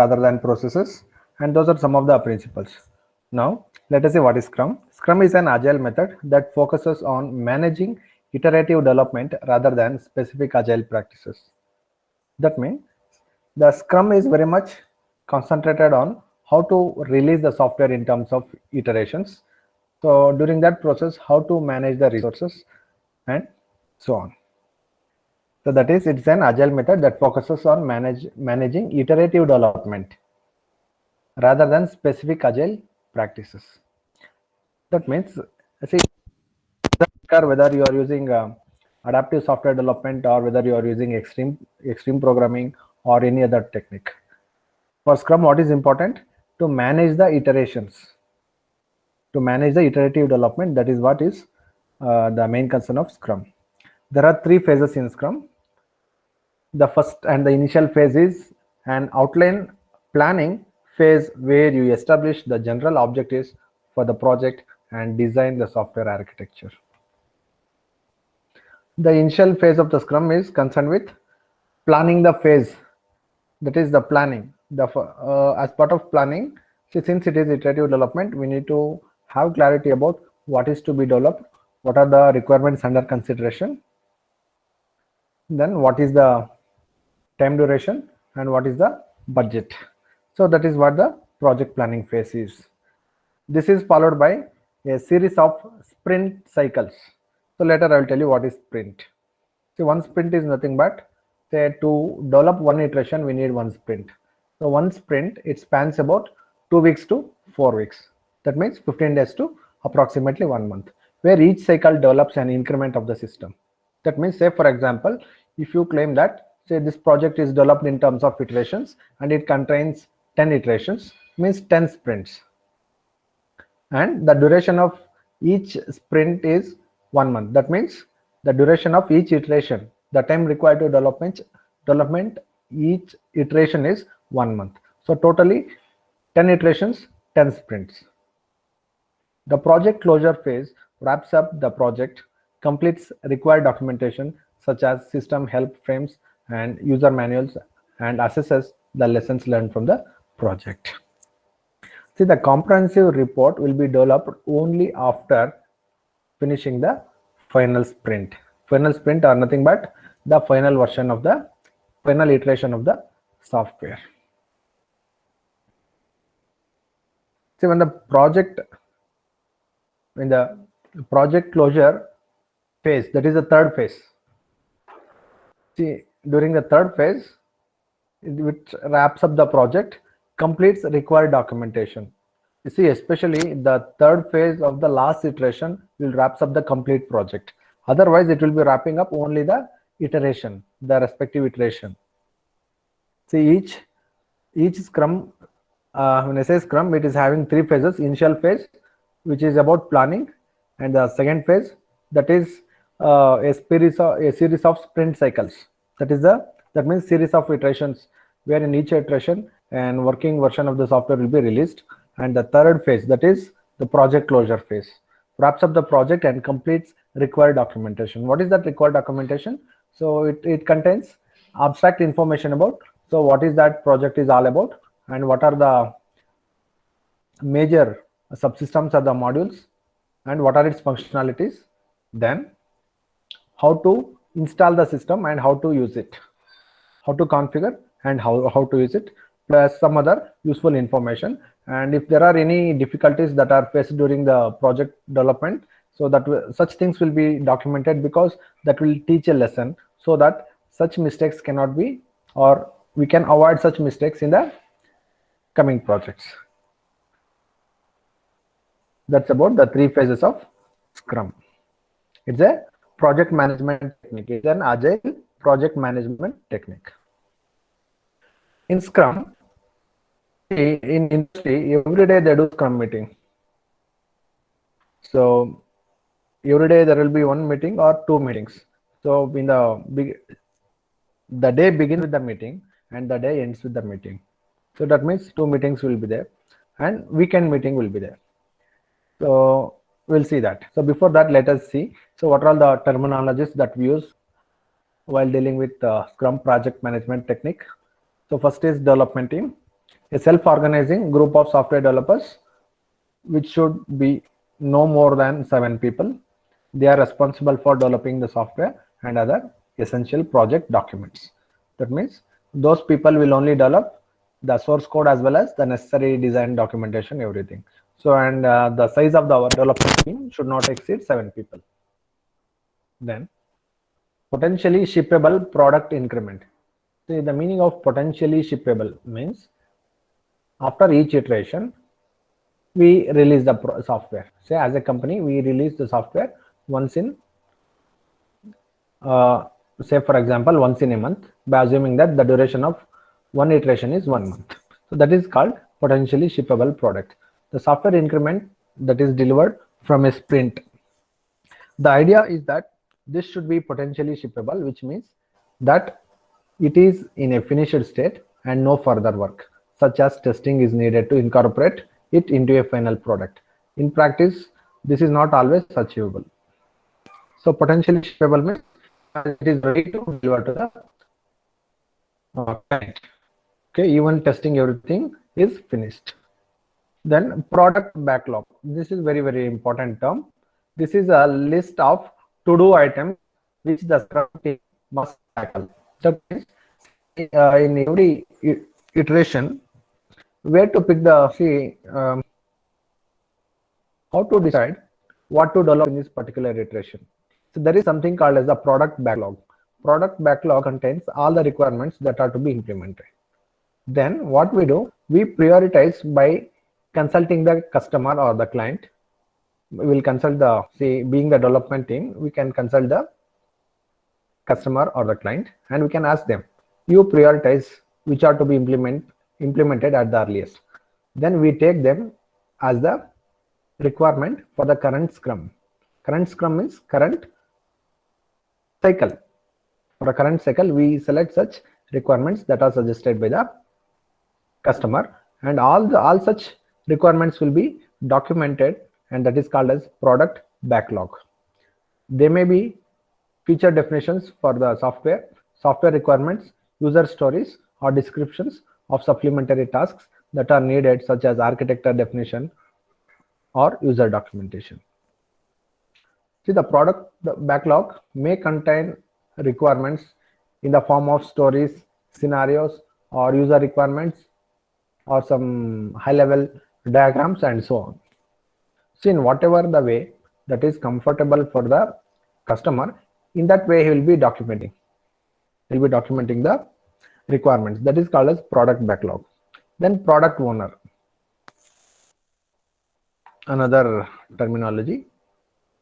rather than processes, and those are some of the principles. Now, let us see what is Scrum. Scrum is an agile method that focuses on managing iterative development rather than specific agile practices. That means the Scrum is very much concentrated on how to release the software in terms of iterations. So during that process, how to manage the resources and so on. So that is, it's an agile method that focuses on managing iterative development rather than specific agile practices. That means, see, whether you are using adaptive software development or whether you are using extreme programming or any other technique. For Scrum, what is important? To manage the iterations, to manage the iterative development. That is what is the main concern of Scrum. There are 3 phases in Scrum. The first and the initial phase is an outline planning phase where you establish the general objectives for the project and design the software architecture. The initial phase of the Scrum is concerned with planning the phase. That is the planning. As part of planning, since it is iterative development, we need to have clarity about what is to be developed, what are the requirements under consideration, then what is the time duration, and what is the budget. So that is what the project planning phase is. This is followed by a series of sprint cycles. So later I will tell you what is sprint. See, one sprint is nothing but, say, to develop one iteration we need one sprint. So one sprint, it spans about 2 weeks to 4 weeks. That means 15 days to approximately 1 month, where each cycle develops an increment of the system. That means, say for example, if you claim that, say, this project is developed in terms of iterations and it contains 10 iterations, means 10 sprints, and the duration of each sprint is 1 month. That means the duration of each iteration, the time required to development each iteration is 1 month. So totally 10 iterations, 10 sprints. The project closure phase wraps up the project, completes required documentation such as system help frames and user manuals, and assesses the lessons learned from the project. See, the comprehensive report will be developed only after finishing the final sprint. Final sprint are nothing but the final version of the final iteration of the software. See, when the project closure phase, that is the third phase. See, during the third phase, which wraps up the project, completes required documentation. You see, especially the third phase of the last iteration will wraps up the complete project. Otherwise, it will be wrapping up only the iteration, the respective iteration. See, each Scrum, when I say Scrum, it is having 3 phases. Initial phase, which is about planning, and the second phase, that is a series of sprint cycles. That means series of iterations, where in each iteration and working version of the software will be released. And the third phase, that is the project closure phase, wraps up the project and completes required documentation. What is that required documentation? So it contains abstract information about, so what is that project is all about, and what are the major subsystems or the modules, and what are its functionalities, then how to install the system and how to use it, how to configure and how to use it, plus some other useful information. And if there are any difficulties that are faced during the project development, so that such things will be documented, because that will teach a lesson, so that such mistakes cannot be, or we can avoid such mistakes in the coming projects. That's about the 3 phases of Scrum. It's a project management technique. It's an agile project management technique. In Scrum, in industry, every day they do Scrum meeting. So every day there will be 1 meeting or 2 meetings. So in the day begins with the meeting and the day ends with the meeting. So that means 2 meetings will be there, and weekend meeting will be there. So we'll see that. So before that, let us see, so what are all the terminologies that we use while dealing with Scrum project management technique. So first is development team. A self-organizing group of software developers, which should be no more than 7 people. They are responsible for developing the software and other essential project documents. That means those people will only develop the source code as well as the necessary design documentation, everything. So, and the size of the development team should not exceed 7 people. Then potentially shippable product increment. See, the meaning of potentially shippable means after each iteration, we release the software. Say as a company, we release the software once in, say for example, once in a month, by assuming that the duration of one iteration is 1 month. So that is called potentially shippable product. The software increment that is delivered from a sprint. The idea is that this should be potentially shippable, which means that it is in a finished state and no further work, such as testing, is needed to incorporate it into a final product. In practice, this is not always achievable. So potentially shippable means it is ready to deliver to the client. Okay, even testing everything is finished. Then product backlog. This is very, very important term. This is a list of to-do items which the Scrum team must tackle. That means in every iteration, where to pick the how to decide what to develop in this particular iteration. So there is something called as the product backlog. Product backlog contains all the requirements that are to be implemented. Then what we do, we prioritize by consulting the customer or the client. We will consult the, say, being the development team, we can consult the customer or the client, and we can ask them, you prioritize which are to be implemented at the earliest. Then we take them as the requirement for the current Scrum. Current Scrum means current cycle. For a current cycle, we select such requirements that are suggested by the customer, and all such requirements will be documented, and that is called as product backlog. They may be feature definitions for the software requirements, user stories, or descriptions of supplementary tasks that are needed, such as architecture definition or user documentation. See, the product backlog may contain requirements in the form of stories, scenarios, or user requirements, or some high-level diagrams, and so on. So in whatever the way that is comfortable for the customer, in that way he will be documenting. He will be documenting the requirements. That is called as product backlog. Then product owner, another terminology.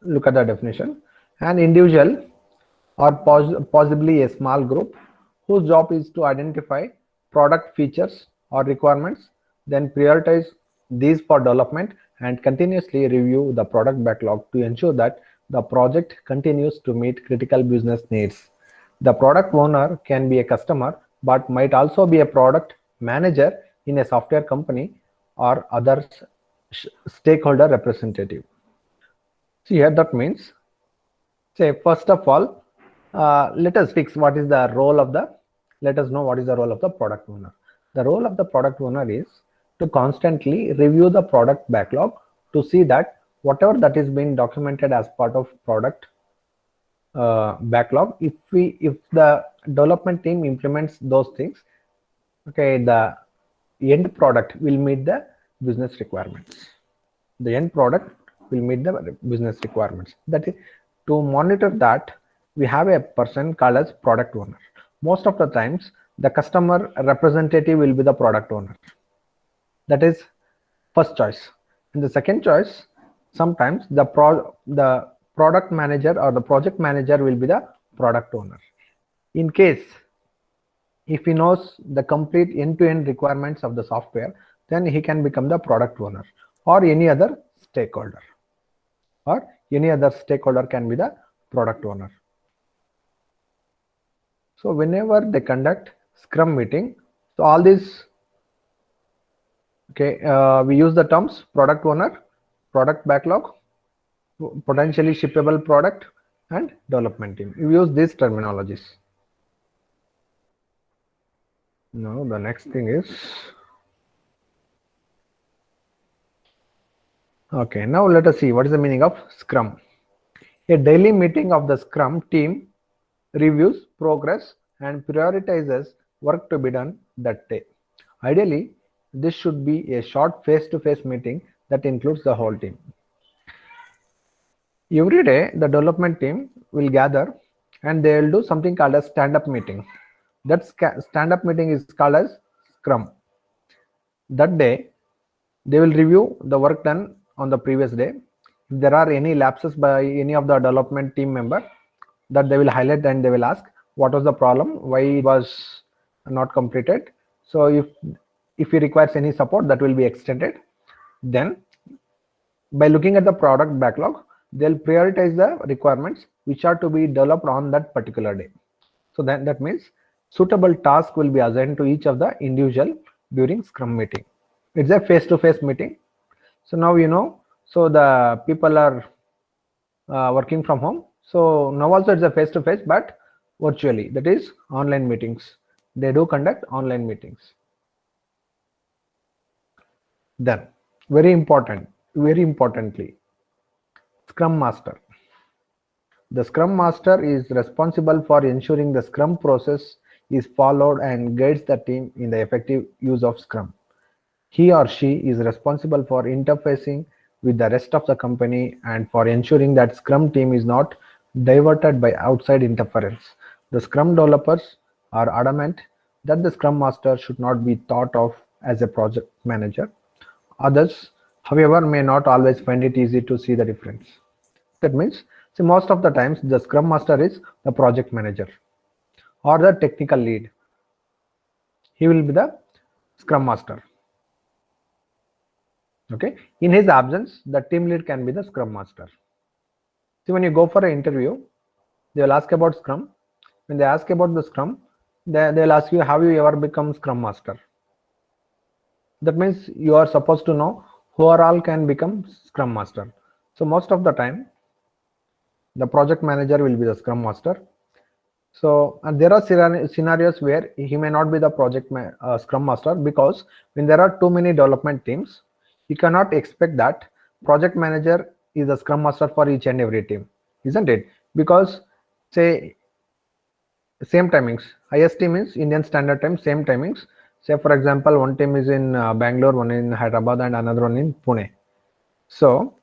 Look at the definition. An individual or possibly a small group whose job is to identify product features or requirements, then prioritize these for development and continuously review the product backlog to ensure that the project continues to meet critical business needs. The product owner can be a customer, but might also be a product manager in a software company or other stakeholder representative. So here that means, say, first of all, let us fix what is the role of the, let us know what is the role of the product owner. The role of the product owner is to constantly review the product backlog to see that whatever that is being documented as part of product backlog, if the development team implements those things, okay, the end product will meet the business requirements. The end product will meet the business requirements. That is, to monitor that, we have a person called as product owner. Most of the times, the customer representative will be the product owner. That is first choice. And the second choice, sometimes the product manager or the project manager will be the product owner. In case if he knows the complete end-to-end requirements of the software, then he can become the product owner, or any other stakeholder, can be the product owner. So whenever they conduct Scrum meeting, so all these, okay, we use the terms product owner, product backlog, potentially shippable product, and development team. We use these terminologies. Now the next thing is Okay, now let us see what is the meaning of Scrum. A daily meeting of the Scrum team reviews progress and prioritizes work to be done that day. Ideally, this should be a short face-to-face meeting that includes the whole team. Every day, the development team will gather and they will do something called a stand-up meeting. That stand-up meeting is called as Scrum. That day, they will review the work done on the previous day. If there are any lapses by any of the development team member, that they will highlight and they will ask what was the problem, why it was not completed. So if he requires any support, that will be extended. Then by looking at the product backlog, they'll prioritize the requirements which are to be developed on that particular day. So that means suitable task will be assigned to each of the individual during Scrum meeting. It's a face-to-face meeting. So now so the people are working from home. So now also it's a face-to-face, but virtually, that is online meetings. They do conduct online meetings. Then, very importantly, Scrum Master. The Scrum Master is responsible for ensuring the Scrum process is followed and guides the team in the effective use of Scrum. He or she is responsible for interfacing with the rest of the company and for ensuring that Scrum team is not diverted by outside interference. The Scrum developers are adamant that the Scrum Master should not be thought of as a project manager. Others, however, may not always find it easy to see the difference. That means, see, most of the times the Scrum Master is the project manager or the technical lead. He will be the Scrum Master. Okay. In his absence, the team lead can be the Scrum Master. See, when you go for an interview, they will ask about Scrum. When they ask about the Scrum, they'll ask you, have you ever become Scrum Master? That means you are supposed to know who are all can become Scrum Master. So most of the time, the project manager will be the Scrum Master. So and there are scenarios where he may not be the Scrum Master, because when there are too many development teams, you cannot expect that project manager is a Scrum Master for each and every team, isn't it? Because say same timings, IST means Indian Standard Time, same timings. Say for example, one team is in Bangalore, one in Hyderabad, and another one in Pune. So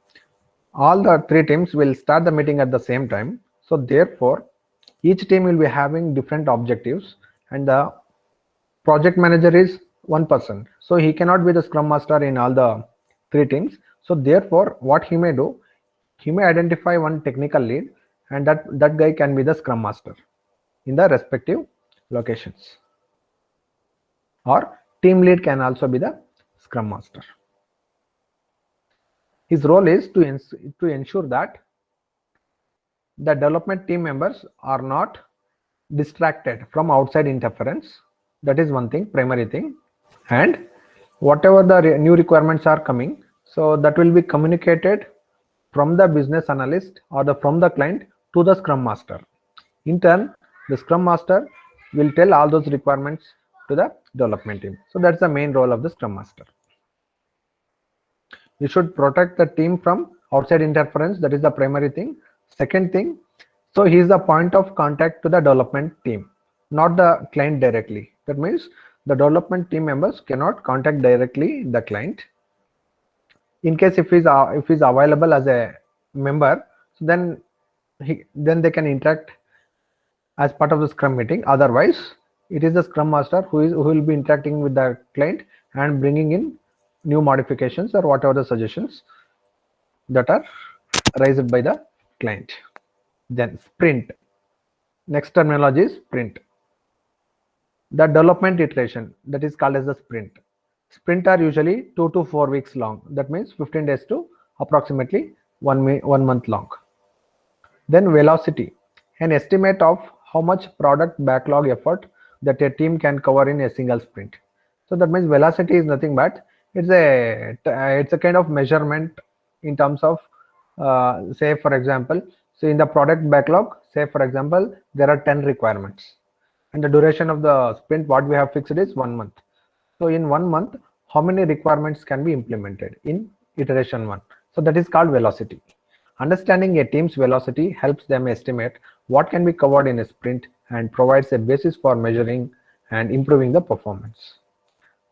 all the three teams will start the meeting at the same time. So therefore, each team will be having different objectives, and the project manager is one person. So he cannot be the Scrum Master in all the three teams. So therefore, what he may do, he may identify one technical lead, and that guy can be the Scrum Master in the respective locations. Or team lead can also be the Scrum Master. His role is to ensure that the development team members are not distracted from outside interference. That is one thing, primary thing. And whatever the new requirements are coming, so that will be communicated from the business analyst or from the client to the Scrum Master. In turn, the Scrum Master will tell all those requirements to the development team. So that's the main role of the Scrum Master. You should protect the team from outside interference. That is the primary thing. Second thing, so he is the point of contact to the development team, not the client directly. That means the development team members cannot contact directly the client. In case if he's available as a member, so then they can interact as part of the Scrum meeting. Otherwise, it is the Scrum Master who will be interacting with the client and bringing in new modifications or whatever the suggestions that are raised by the client. Then sprint. Next terminology is sprint. The development iteration, that is called as the sprint. Sprint are usually 2 to 4 weeks long. That means 15 days to approximately 1 month long. Then velocity, an estimate of how much product backlog effort that a team can cover in a single sprint. So that means velocity is nothing but it's a kind of measurement in terms of say for example, so in the product backlog, say for example, there are 10 requirements, and the duration of the sprint what we have fixed is 1 month. So in 1 month, how many requirements can be implemented in iteration 1? So that is called velocity. Understanding a team's velocity helps them estimate what can be covered in a sprint and provides a basis for measuring and improving the performance.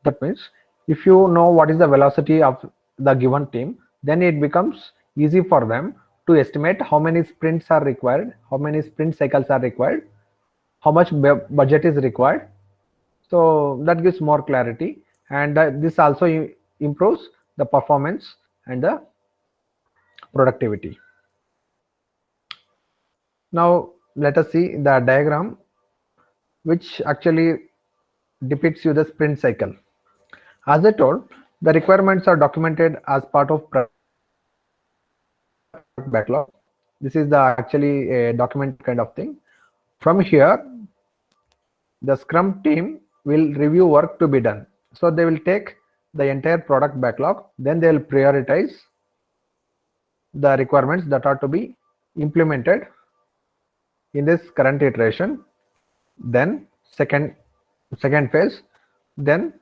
That means if you know what is the velocity of the given team, then it becomes easy for them to estimate how many sprints are required, how many sprint cycles are required, how much budget is required. So that gives more clarity, and this also improves the performance and the productivity. Now let us see the diagram which actually depicts you the sprint cycle. As I told, the requirements are documented as part of product backlog. This is the actually a document kind of thing. From here, the Scrum team will review work to be done. So they will take the entire product backlog, then they will prioritize the requirements that are to be implemented in this current iteration. Then second phase, then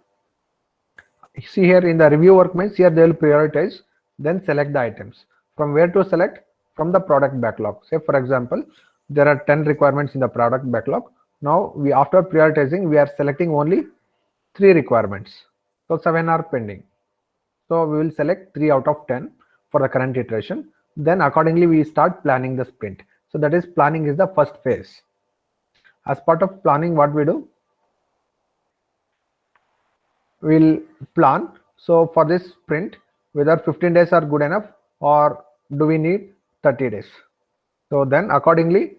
see here in the review work means here they will prioritize, then select the items. From where to select? From the product backlog. Say for example, there are 10 requirements in the product backlog. Now we, after prioritizing, we are selecting only 3 requirements. So 7 are pending. So we will select 3 out of 10 for the current iteration. Then accordingly we start planning the sprint. So that is, planning is the first phase. As part of planning, what we do? We'll plan. So for this sprint, whether 15 days are good enough or do we need 30 days. So then accordingly,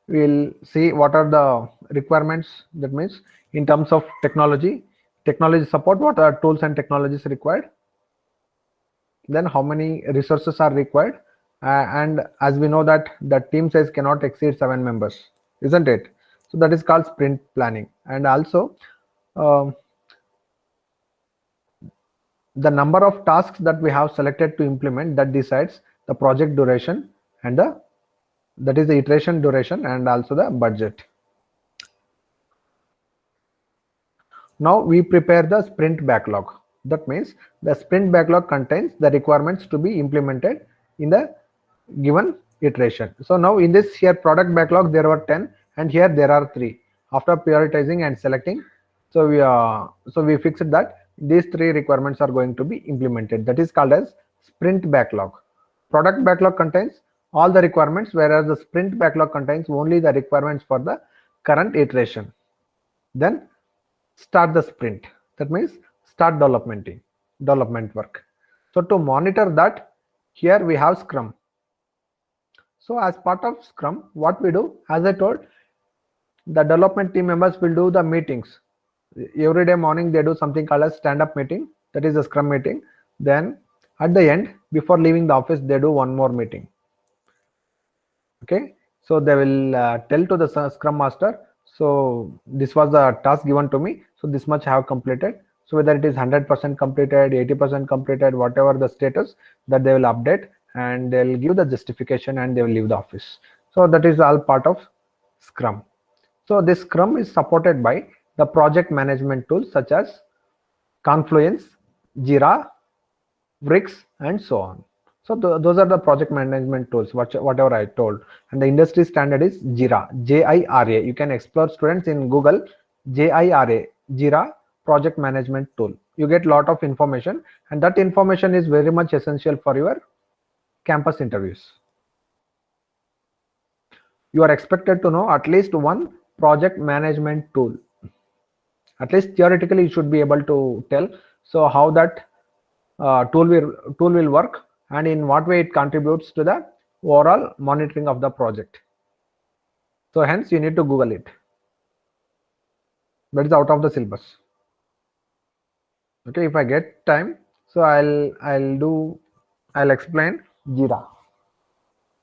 we'll see what are the requirements. That means in terms of technology support, what are tools and technologies required, then how many resources are required, and as we know that the team size cannot exceed 7 members, isn't it? So that is called sprint planning. And also the number of tasks that we have selected to implement, that decides the project duration and that is the iteration duration and also the budget. Now we prepare the sprint backlog. That means the sprint backlog contains the requirements to be implemented in the given iteration. So now in this here product backlog there were 10 and here there are 3. After prioritizing and selecting, so we fixed that these 3 requirements are going to be implemented. That is called as sprint backlog. Product backlog contains all the requirements, whereas the sprint backlog contains only the requirements for the current iteration. Then start the sprint. That means start development work. So to monitor that, here we have Scrum. So as part of Scrum, what we do, as I told, the development team members will do the meetings. Every day morning they do something called as stand-up meeting, that is a Scrum meeting. Then at the end, before leaving the office, they do one more meeting. Okay, so they will tell to the Scrum master, so this was the task given to me, so this much I have completed. So whether it is 100% completed, 80% completed, whatever the status, that they will update and they'll give the justification and they will leave the office. So that is all part of Scrum. So this Scrum is supported by the project management tools such as Confluence, Jira, Wix, and so on. So those are the project management tools, whatever I told. And the industry standard is Jira, J-I-R-A. You can explore, students, in Google, J-I-R-A, Jira project management tool. You get a lot of information, and that information is very much essential for your campus interviews. You are expected to know at least one project management tool. At least theoretically you should be able to tell so how that tool will work and in what way it contributes to the overall monitoring of the project. So hence you need to Google it. That is out of the syllabus. Okay, if I get time, so I'll explain Jira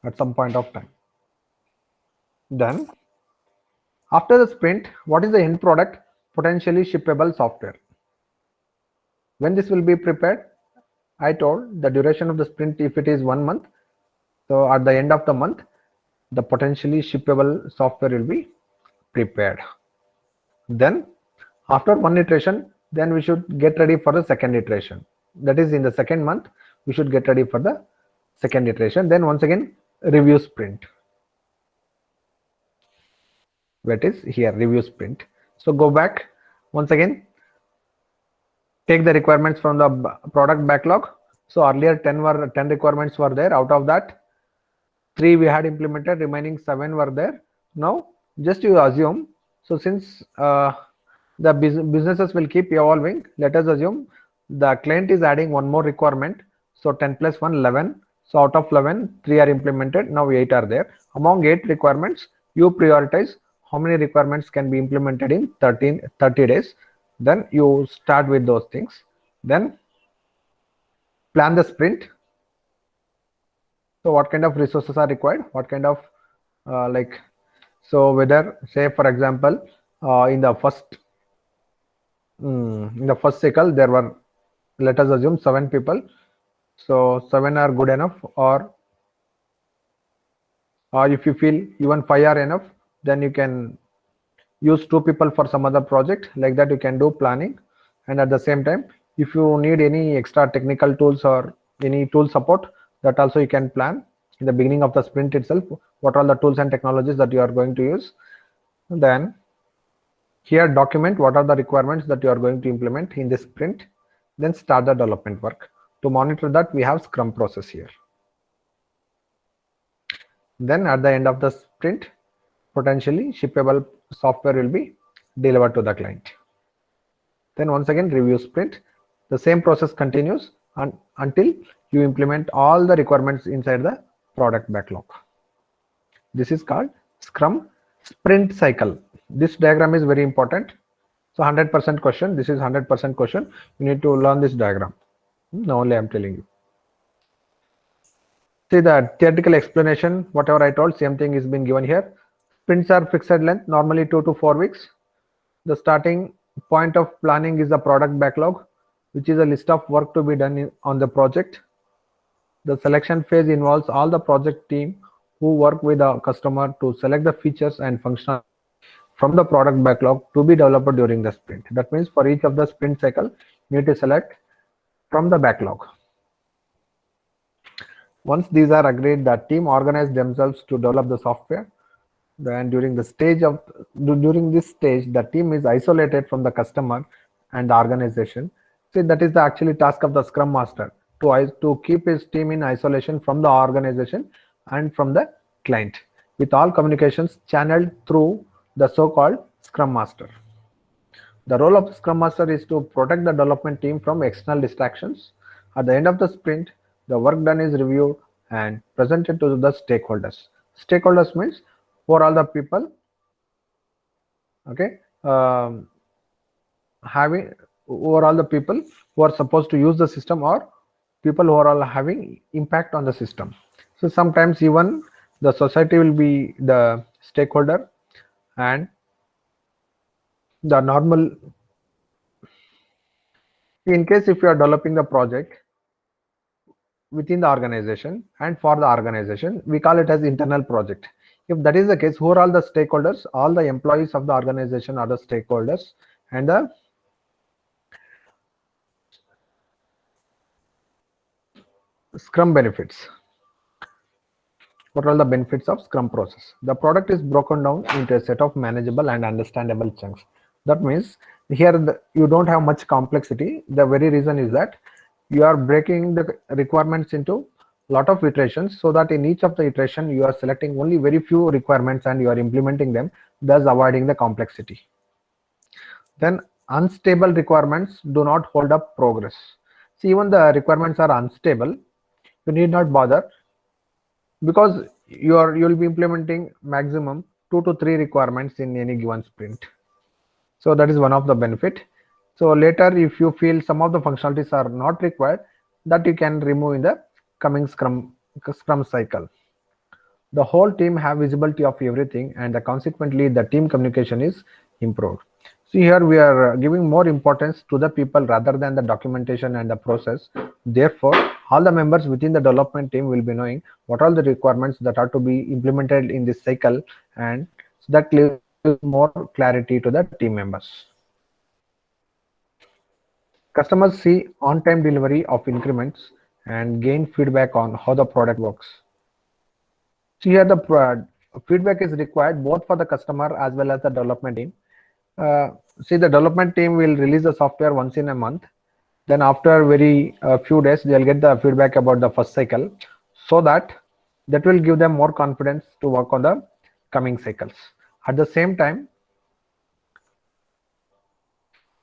at some point of time. Then after the sprint, what is the end product? Potentially shippable software. When this will be prepared, I told the duration of the sprint, if it is 1 month, so at the end of the month, the potentially shippable software will be prepared. Then after one iteration, then we should get ready for the second iteration. That is, in the second month, we should get ready for the second iteration. Then once again review sprint, that is here review sprint. So go back once again, take the requirements from the product backlog. So earlier 10 requirements were there. Out of that, 3 we had implemented, remaining 7 were there. Now just you assume, so since the businesses will keep evolving, let us assume the client is adding one more requirement. So 10 plus 1, 11. So out of 11, 3 are implemented. Now 8 are there. Among 8 requirements, you prioritize how many requirements can be implemented in 30 days. Then you start with those things. Then plan the sprint. So what kind of resources are required? What kind of so whether, say for example, in the first cycle there were, let us assume 7 people. So 7 are good enough, or if you feel even 5 are enough, then you can use 2 people for some other project. Like that you can do planning. And at the same time, if you need any extra technical tools or any tool support, that also you can plan in the beginning of the sprint itself, what are the tools and technologies that you are going to use. Then here document what are the requirements that you are going to implement in this sprint. Then start the development work. To monitor that, we have Scrum process here. Then at the end of the sprint, potentially shippable software will be delivered to the client. Then once again review sprint. The same process continues until you implement all the requirements inside the product backlog. This is called Scrum sprint cycle. This diagram is very important. So 100% question. This is 100% question. You need to learn this diagram. Now only I am telling you. See the theoretical explanation, whatever I told, same thing is being given here. Sprints are fixed length, normally 2 to 4 weeks. The starting point of planning is the product backlog, which is a list of work to be done on the project. The selection phase involves all the project team who work with the customer to select the features and functionality from the product backlog to be developed during the sprint. That means for each of the sprint cycle, you need to select from the backlog. Once these are agreed, the team organize themselves to develop the software. Then during this stage, the team is isolated from the customer and the organization. See, that is the actually task of the Scrum Master, to keep his team in isolation from the organization and from the client, with all communications channeled through the so-called Scrum Master. The role of the Scrum Master is to protect the development team from external distractions. At the end of the sprint, the work done is reviewed and presented to the stakeholders. Stakeholders means for all the people, okay, having overall the people who are supposed to use the system, or people who are all having impact on the system. So sometimes even the society will be the stakeholder, and the normal, in case if you are developing the project within the organization and for the organization, we call it as internal project. If that is the case, who are all the stakeholders? All the employees of the organization are the stakeholders, and the Scrum benefits. What are all the benefits of Scrum process? The product is broken down into a set of manageable and understandable chunks. That means here you don't have much complexity. The very reason is that you are breaking the requirements into a lot of iterations, so that in each of the iteration you are selecting only very few requirements and you are implementing them, thus avoiding the complexity. Then unstable requirements do not hold up progress. See, even the requirements are unstable, you need not bother, because you'll be implementing maximum 2 to 3 requirements in any given sprint. So that is one of the benefit. So later, if you feel some of the functionalities are not required, that you can remove in the coming Scrum cycle. The whole team have visibility of everything, and consequently the team communication is improved. So here we are giving more importance to the people rather than the documentation and the process. Therefore, all the members within the development team will be knowing what are the requirements that are to be implemented in this cycle, and so that gives more clarity to the team members. Customers see on-time delivery of increments and gain feedback on how the product works. So here the feedback is required both for the customer as well as the development team. See, the development team will release the software once in a month. Then after very few days, they'll get the feedback about the first cycle, so that will give them more confidence to work on the coming cycles. At the same time,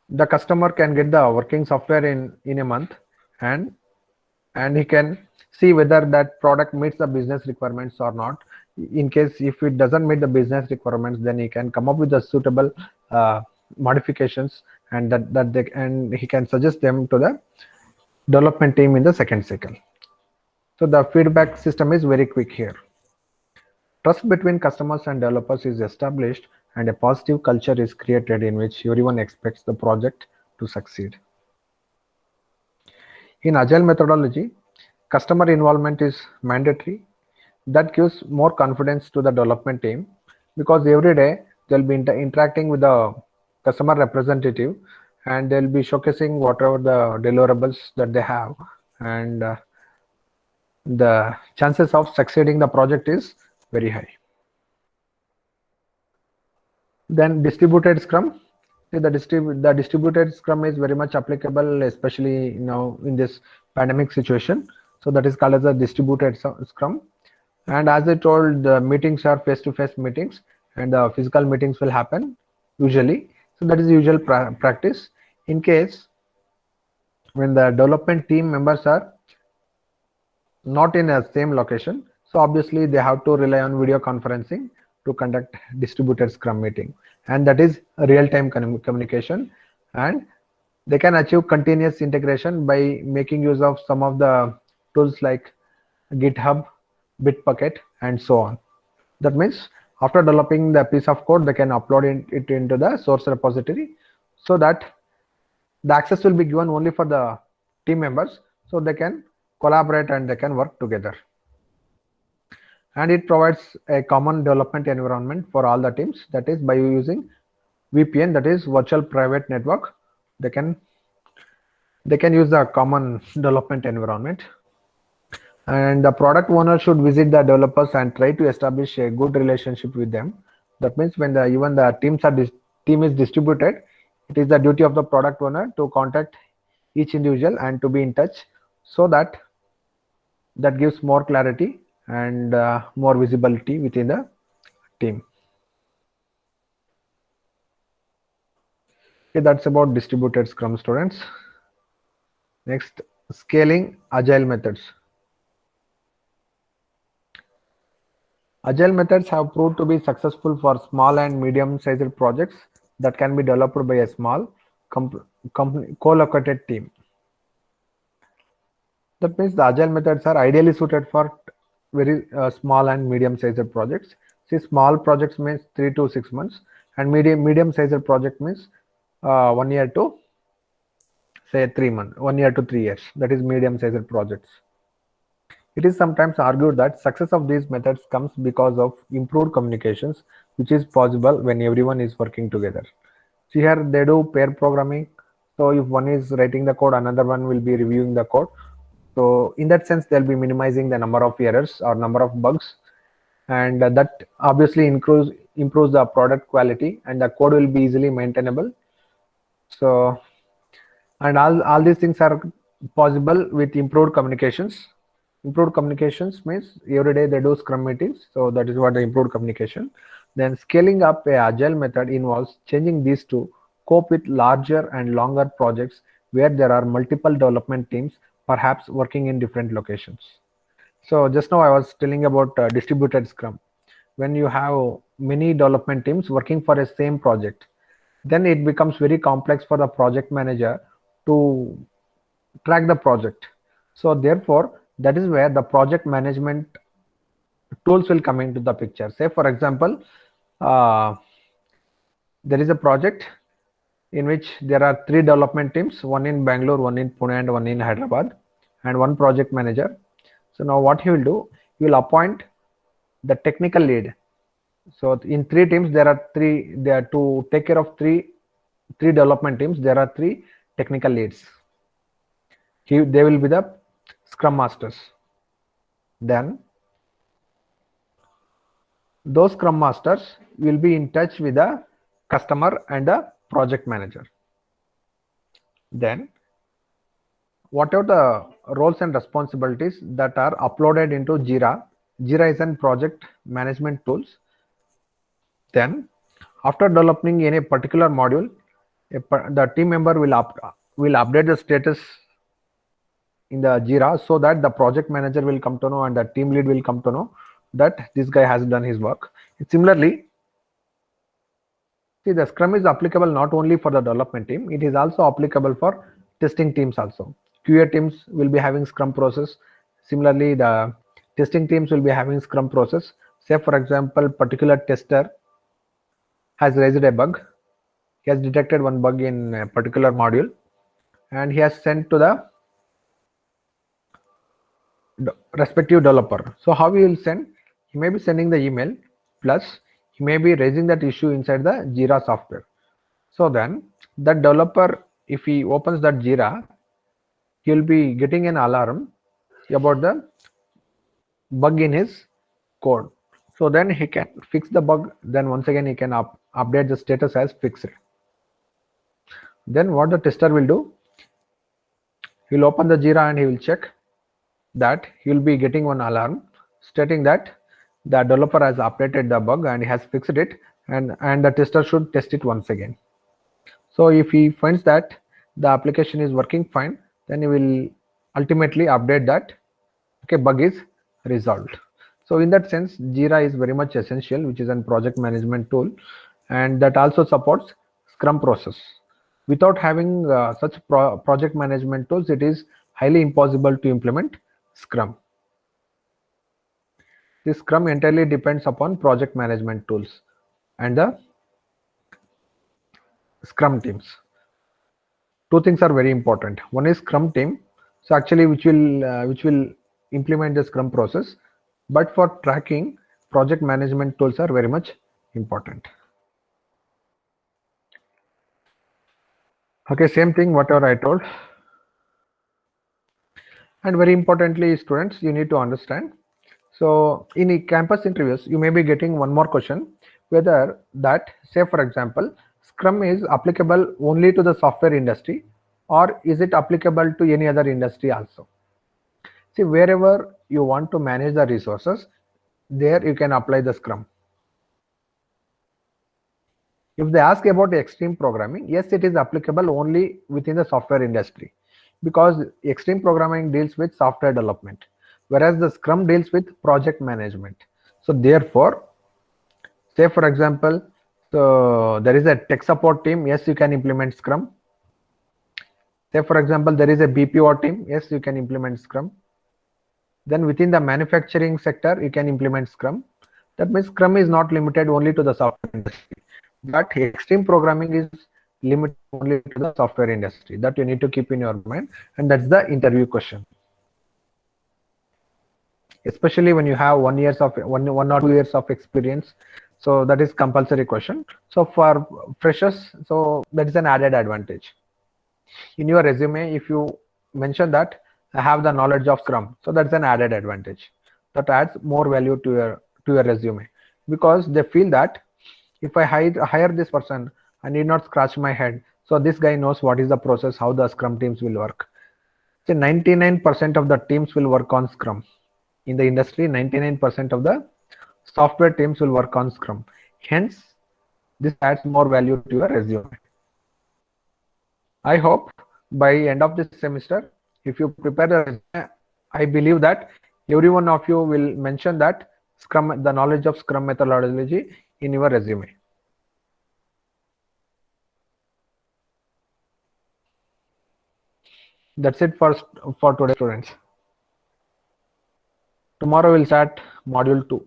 the customer can get the working software in a month, and he can see whether that product meets the business requirements or not. In case if it doesn't meet the business requirements, then he can come up with the suitable modifications, and and he can suggest them to the development team in the second cycle. So the feedback system is very quick here. Trust between customers and developers is established, and a positive culture is created in which everyone expects the project to succeed. In Agile methodology, customer involvement is mandatory. That gives more confidence to the development team, because every day they'll be interacting with the customer representative, and they'll be showcasing whatever the deliverables that they have, and the chances of succeeding the project is very high. Then distributed scrum. The distributed scrum is very much applicable, especially in this pandemic situation. So that is called as a distributed scrum. And as I told, the meetings are face-to-face meetings, and the physical meetings will happen usually. So that is the usual practice. In case when the development team members are not in a same location, so obviously they have to rely on video conferencing to conduct distributed scrum meeting, and that is a real-time communication, and they can achieve continuous integration by making use of some of the tools like GitHub, Bitbucket, and so on. That means after developing the piece of code, they can upload it into the source repository, so that the access will be given only for the team members, so they can collaborate and they can work together. And it provides a common development environment for all the teams. That is by using VPN, that is virtual private network. They can use the common development environment. And the product owner should visit the developers and try to establish a good relationship with them. That means when even the team is distributed, it is the duty of the product owner to contact each individual and to be in touch, so that gives more clarity and more visibility within the team. Okay, that's about distributed scrum, students. Next, scaling agile methods. Agile methods have proved to be successful for small and medium-sized projects that can be developed by a small co-located team. That means the agile methods are ideally suited for very small and medium-sized projects. See, small projects means 3 to 6 months, and medium-sized project means 1 year to say 3 months, 1 year to 3 years. That is medium-sized projects. It is sometimes argued that success of these methods comes because of improved communications, which is possible when everyone is working together. See, here they do pair programming. So if one is writing the code, another one will be reviewing the code. So in that sense, they'll be minimizing the number of errors or number of bugs, and that obviously improves the product quality, and the code will be easily maintainable. So, and all these things are possible with improved communications. Improved communications means every day they do scrum meetings, so that is what the improved communication. Then scaling up a agile method involves changing these to cope with larger and longer projects where there are multiple development teams, perhaps working in different locations. So just now I was telling about distributed scrum. When you have many development teams working for a same project, then it becomes very complex for the project manager to track the project. So therefore, that is where the project management tools will come into the picture. Say for example, there is a project in which there are 3 development teams, one in Bangalore, one in Pune, and one in Hyderabad, and one project manager. So now what he will do, he will appoint the technical lead. So in 3 teams, there are to take care of three development teams. There are 3 technical leads. They will be the Scrum Masters. Then those Scrum Masters will be in touch with the customer and the project manager. Then whatever the roles and responsibilities that are uploaded into Jira. Jira is an project management tools. Then after developing any particular module, the team member will update the status in the Jira, so that the project manager will come to know and the team lead will come to know that this guy has done his work. Similarly, see, the Scrum is applicable not only for the development team, it is also applicable for testing teams also. QA teams will be having Scrum process. Similarly, the testing teams will be having Scrum process. Say for example, particular tester has raised a bug. He has detected one bug in a particular module and he has sent to the respective developer. So how he will send? He may be sending the email, plus he may be raising that issue inside the Jira software. So then that developer, if he opens that Jira, he will be getting an alarm about the bug in his code. So then he can fix the bug. Then once again he can update the status as fixed. Then what the tester will do? He will open the Jira and he will check that he will be getting one alarm stating that the developer has updated the bug and he has fixed it, and the tester should test it once again. So if he finds that the application is working fine, then he will ultimately update that okay, bug is resolved. So in that sense, Jira is very much essential, which is a project management tool, and that also supports Scrum process. Without having such project management tools, it is highly impossible to implement Scrum. This Scrum entirely depends upon project management tools and the Scrum teams. Two things are very important. One is Scrum team, so actually which will implement the Scrum process, but for tracking, project management tools are very much important. Okay, same thing whatever I told. And very importantly, students, you need to understand. So in campus interviews, you may be getting one more question, whether that, say for example, Scrum is applicable only to the software industry, or is it applicable to any other industry also? See, wherever you want to manage the resources, there you can apply the Scrum. If they ask about extreme programming, yes, it is applicable only within the software industry, because extreme programming deals with software development, whereas the Scrum deals with project management. So therefore, say for example, so there is a tech support team, yes, you can implement Scrum. Say for example, there is a BPO team, yes, you can implement Scrum. Then within the manufacturing sector, you can implement Scrum. That means Scrum is not limited only to the software industry, but extreme programming is limited only to the software industry. That you need to keep in your mind, and that's the interview question. Especially when you have 1 year of one or 2 years of experience, so that is compulsory question. So for freshers, so that is an added advantage. In your resume, if you mention that I have the knowledge of Scrum, so that's an added advantage. That adds more value to your resume, because they feel that if I hire this person, I need not scratch my head. So this guy knows what is the process, how the Scrum teams will work. So 99% of the teams will work on Scrum. In the industry, 99% of the software teams will work on Scrum. Hence, this adds more value to your resume. I hope by end of this semester, if you prepare the resume, I believe that every one of you will mention that Scrum, the knowledge of Scrum methodology in your resume. That's it for today, students. Tomorrow we'll start module 2.